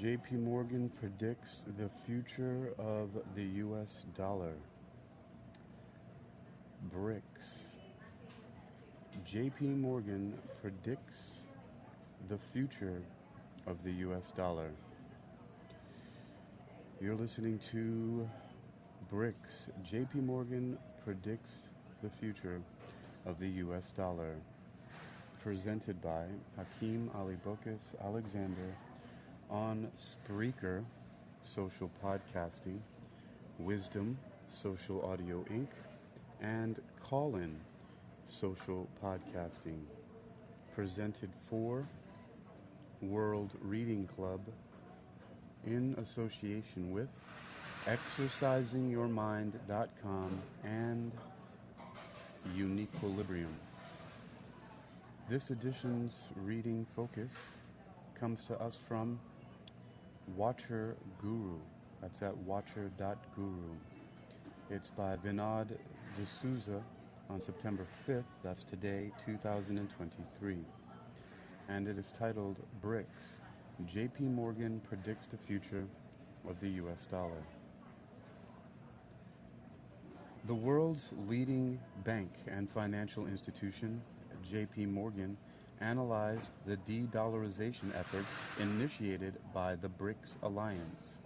JP Morgan predicts the future of the US dollar. BRICS. JP Morgan predicts the future of the US dollar. You're listening to BRICS. JP Morgan predicts the future of the US dollar. Presented by Hakeem Ali Bokus Alexander on Spreaker, Social Podcasting, Wisdom, Social Audio Inc., and Call-In, Social Podcasting. Presented for World Reading Club in association with exercisingyourmind.com and Uniquilibrium. This edition's reading focus comes to us from Watcher Guru. That's at watcher.guru. It's by Vinod D'Souza on September 5th, that's today, 2023. And it is titled BRICS. JP Morgan predicts the future of the US dollar. The world's leading bank and financial institution, JP Morgan, analyzed the de-dollarization efforts initiated by the BRICS alliance.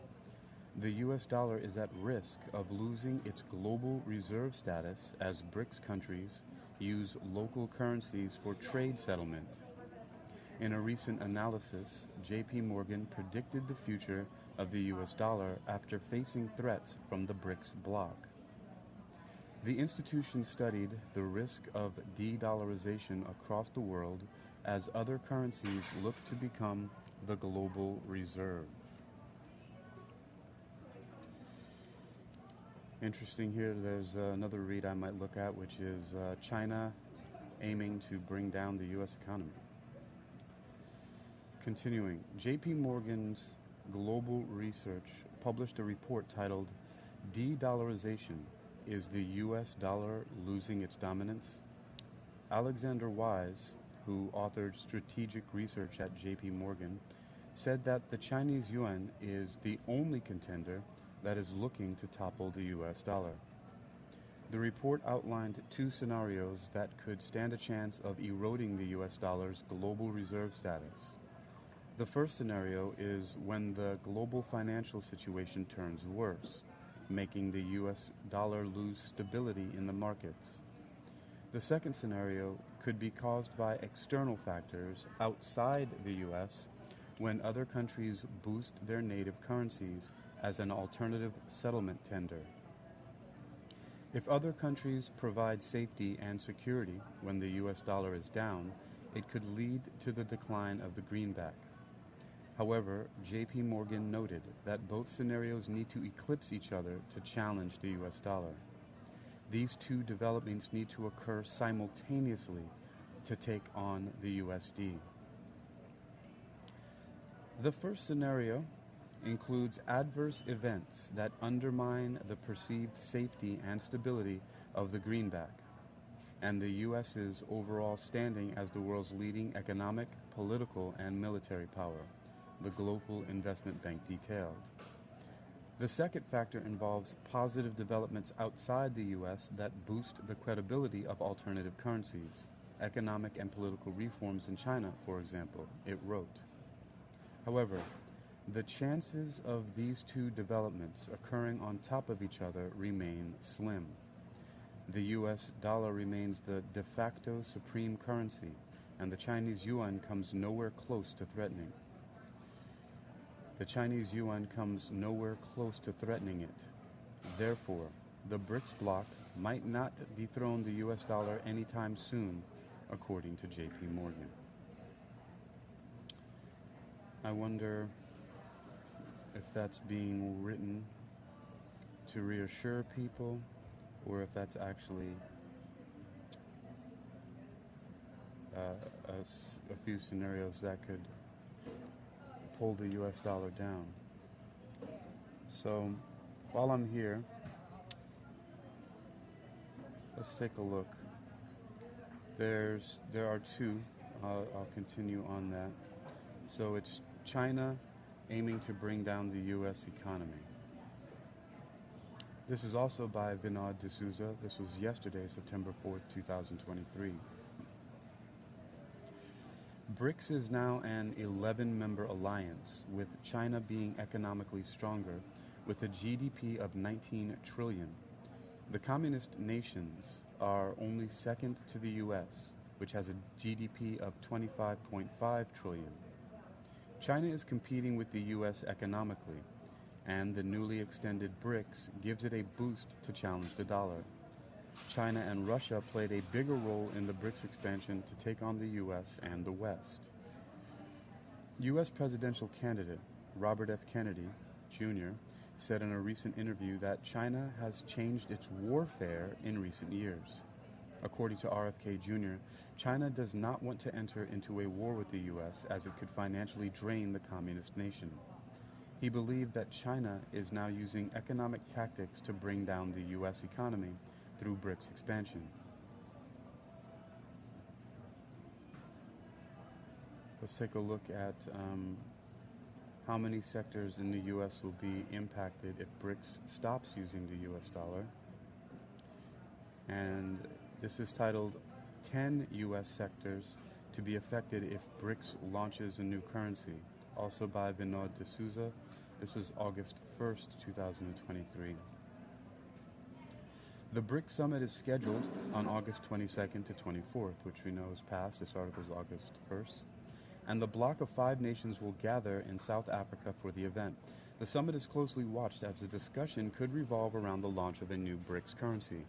The US dollar is at risk of losing its global reserve status as BRICS countries use local currencies for trade settlement. In a recent analysis, JP Morgan predicted the future of the US dollar after facing threats from the BRICS bloc. The institution studied the risk of de-dollarization across the world as other currencies look to become the global reserve. Interesting here, there's another read I might look at, which is China aiming to bring down the U.S. economy. Continuing, JP Morgan's Global Research published a report titled De-Dollarization, Is the U.S. Dollar Losing Its Dominance? Alexander Wise, who authored strategic research at JP Morgan, said that the Chinese yuan is the only contender that is looking to topple the U.S. dollar. The report outlined two scenarios that could stand a chance of eroding the U.S. dollar's global reserve status. The first scenario is when the global financial situation turns worse, making the U.S. dollar lose stability in the markets. The second scenario could be caused by external factors outside the U.S. when other countries boost their native currencies as an alternative settlement tender. If other countries provide safety and security when the U.S. dollar is down, it could lead to the decline of the greenback. However, JP Morgan noted that both scenarios need to eclipse each other to challenge the U.S. dollar. These two developments need to occur simultaneously to take on the USD. The first scenario includes adverse events that undermine the perceived safety and stability of the greenback and the U.S.'s overall standing as the world's leading economic, political, and military power, the Global Investment Bank detailed. The second factor involves positive developments outside the U.S. that boost the credibility of alternative currencies, economic and political reforms in China, for example, it wrote. However, the chances of these two developments occurring on top of each other remain slim. The U.S. dollar remains the de facto supreme currency, and the Chinese yuan comes nowhere close to threatening. The Chinese yuan comes nowhere close to threatening it. Therefore, the BRICS bloc might not dethrone the U.S. dollar anytime soon, according to JP Morgan. I wonder if that's being written to reassure people, or if that's actually a few scenarios that could pull the U.S. dollar down. So, while I'm here, let's take a look. There are two. I'll continue on that. So it's China aiming to bring down the U.S. economy. This is also by Vinod D'Souza. This was yesterday, September 4th, 2023. BRICS is now an 11-member alliance, with China being economically stronger, with a GDP of 19 trillion. The communist nations are only second to the U.S., which has a GDP of 25.5 trillion. China is competing with the U.S. economically, and the newly extended BRICS gives it a boost to challenge the dollar. China and Russia played a bigger role in the BRICS expansion to take on the U.S. and the West. U.S. presidential candidate Robert F. Kennedy, Jr., said in a recent interview that China has changed its warfare in recent years. According to RFK Jr., China does not want to enter into a war with the U.S. as it could financially drain the communist nation. He believed that China is now using economic tactics to bring down the U.S. economy through BRICS expansion. Let's take a look at how many sectors in the U.S. will be impacted if BRICS stops using the U.S. dollar. And this is titled 10 U.S. sectors to be affected if BRICS launches a new currency, also by Vinod D'Souza. This is August 1st, 2023. The BRICS summit is scheduled on August 22nd to 24th, which we know is past. This article is August 1st. And the bloc of 5 nations will gather in South Africa for the event. The summit is closely watched as the discussion could revolve around the launch of a new BRICS currency.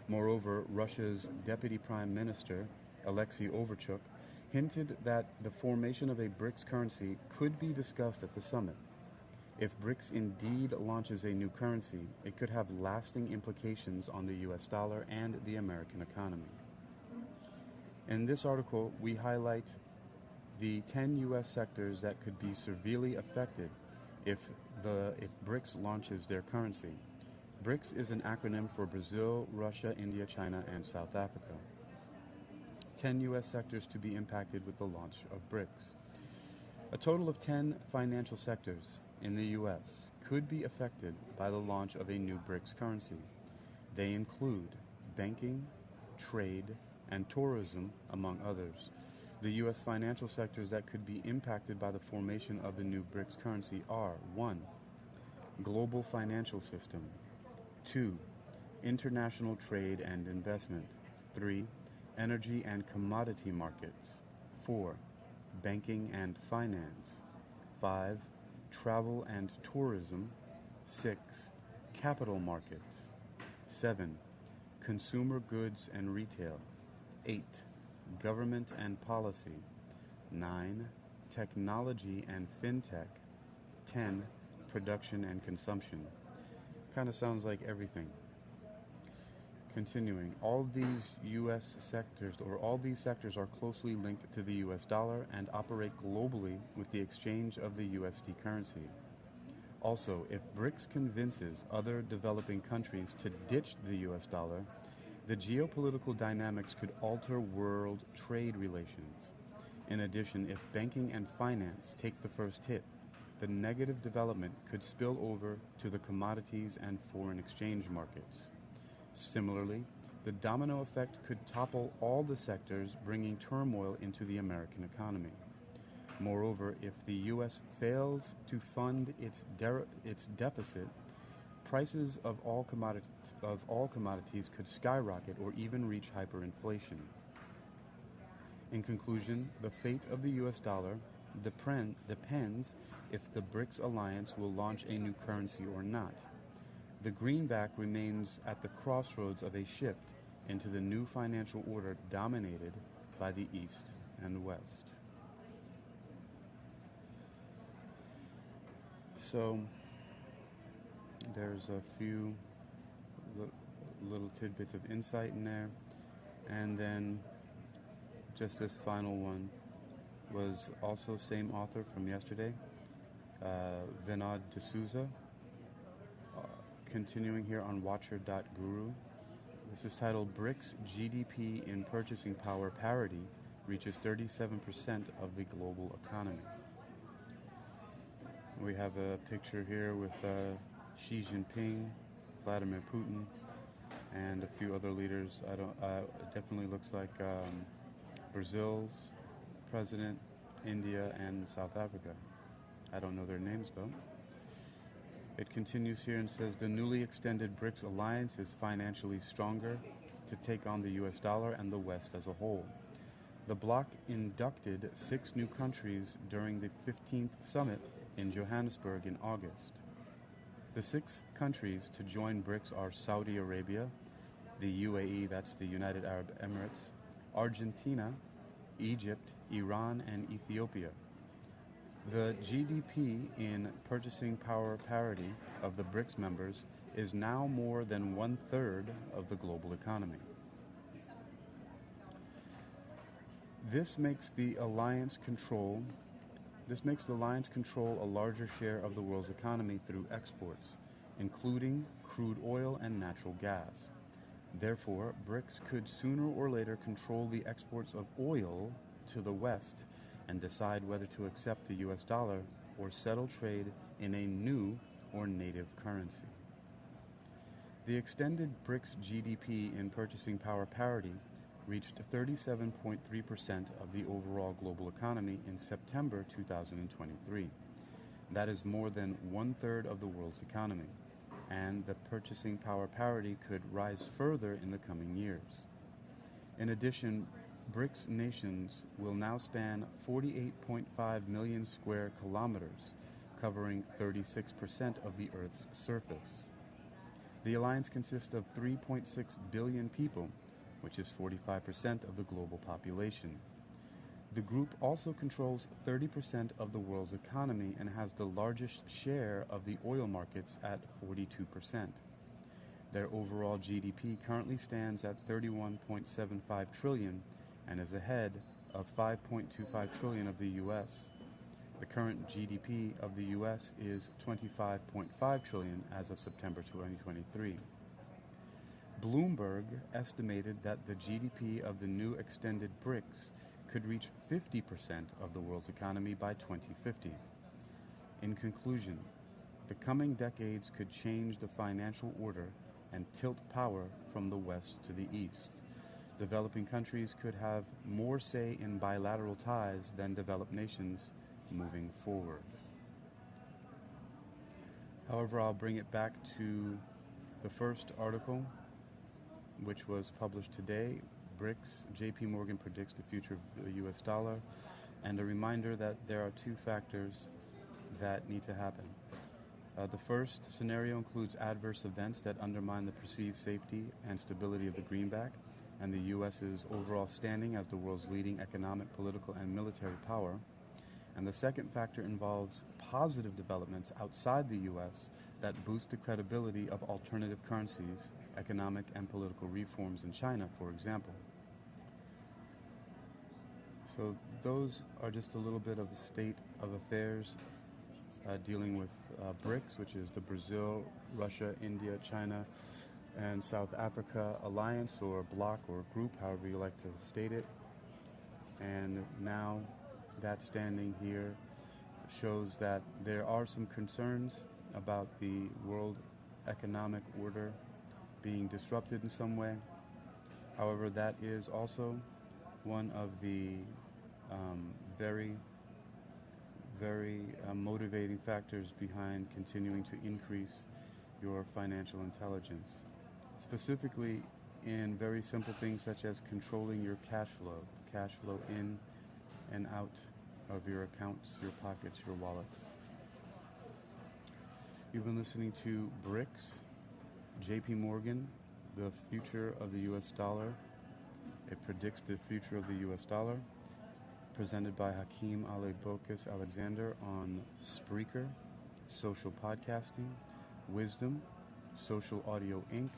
Moreover, Russia's Deputy Prime Minister, Alexei Overchuk, hinted that the formation of a BRICS currency could be discussed at the summit. If BRICS indeed launches a new currency, it could have lasting implications on the U.S. dollar and the American economy. In this article, we highlight the 10 U.S. sectors that could be severely affected if BRICS launches their currency. BRICS is an acronym for Brazil, Russia, India, China, and South Africa. 10 U.S. sectors to be impacted with the launch of BRICS. A total of 10 financial sectors in the U.S. could be affected by the launch of a new BRICS currency. They include banking, trade, and tourism, among others. The U.S. financial sectors that could be impacted by the formation of the new BRICS currency are 1. Global financial system. 2. International trade and investment. 3. Energy and commodity markets. 4. Banking and finance. 5. Travel and tourism. 6. Capital markets. 7. Consumer goods and retail. 8. Government and policy. 9. Technology and fintech. 10. Production and consumption. Kind of sounds like everything. Continuing, all these sectors are closely linked to the US dollar and operate globally with the exchange of the USD currency. Also, if BRICS convinces other developing countries to ditch the US dollar, the geopolitical dynamics could alter world trade relations. In addition, if banking and finance take the first hit, the negative development could spill over to the commodities and foreign exchange markets. Similarly, the domino effect could topple all the sectors, bringing turmoil into the American economy. Moreover, if the U.S. fails to fund its deficit, prices of all commodities could skyrocket or even reach hyperinflation. In conclusion, the fate of the U.S. dollar depends if the BRICS alliance will launch a new currency or not. The greenback remains at the crossroads of a shift into the new financial order dominated by the East and West. So, there's a few little tidbits of insight in there. And then just this final one was also same author from yesterday, Vinod D'Souza. Continuing here on Watcher.guru. This is titled BRICS GDP in Purchasing Power Parity Reaches 37% of the Global Economy. We have a picture here with Xi Jinping, Vladimir Putin, and a few other leaders. It definitely looks like Brazil's president, India, and South Africa. I don't know their names though. It continues here and says the newly extended BRICS alliance is financially stronger to take on the US dollar and the West as a whole. The bloc inducted 6 new countries during the 15th summit in Johannesburg in August. The 6 countries to join BRICS are Saudi Arabia, the UAE, that's the United Arab Emirates, Argentina, Egypt, Iran, and Ethiopia. The GDP in purchasing power parity of the BRICS members is now more than 1/3 of the global economy. This makes the alliance control a larger share of the world's economy through exports, including crude oil and natural gas. Therefore, BRICS could sooner or later control the exports of oil to the West and decide whether to accept the US dollar or settle trade in a new or native currency. The extended BRICS GDP in purchasing power parity reached 37.3% of the overall global economy in September 2023. That is more than 1/3 of the world's economy, and the purchasing power parity could rise further in the coming years. In addition, BRICS nations will now span 48.5 million square kilometers, covering 36% of the Earth's surface. The alliance consists of 3.6 billion people, which is 45% of the global population. The group also controls 30% of the world's economy and has the largest share of the oil markets at 42%. Their overall GDP currently stands at 31.75 trillion and is ahead of 5.25 trillion of the US. The current GDP of the US is 25.5 trillion as of September 2023. Bloomberg estimated that the GDP of the new extended BRICS could reach 50% of the world's economy by 2050. In conclusion, the coming decades could change the financial order and tilt power from the West to the East. Developing countries could have more say in bilateral ties than developed nations moving forward. However, I'll bring it back to the first article, which was published today. BRICS, JP Morgan predicts the future of the US dollar, and a reminder that there are 2 factors that need to happen. The first scenario includes adverse events that undermine the perceived safety and stability of the greenback and the U.S.'s overall standing as the world's leading economic, political, and military power. And the second factor involves positive developments outside the U.S. that boost the credibility of alternative currencies, economic and political reforms in China, for example. So those are just a little bit of the state of affairs dealing with BRICS, which is the Brazil, Russia, India, China, and South Africa alliance, or bloc, or group, however you like to state it. And now that standing here shows that there are some concerns about the world economic order being disrupted in some way. However, that is also one of the very motivating factors behind continuing to increase your financial intelligence, specifically in very simple things such as controlling your cash flow in and out of your accounts, your pockets, your wallets. You've been listening to BRICS, JP Morgan, the future of the US dollar. It predicts the future of the US dollar, presented by Hakeem Alebokis Alexander on Spreaker, Social Podcasting, Wisdom, Social Audio Inc.,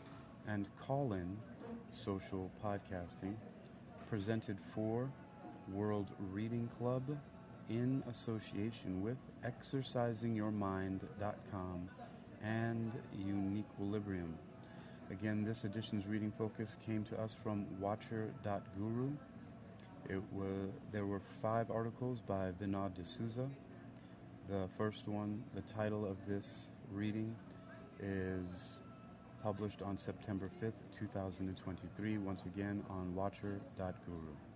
and Call-In, Social Podcasting, presented for World Reading Club in association with exercisingyourmind.com and Uniquilibrium. Again, this edition's reading focus came to us from Watcher.guru. There were 5 articles by Vinod D'Souza. The first one, the title of this reading is published on September 5th, 2023, once again on watcher.guru.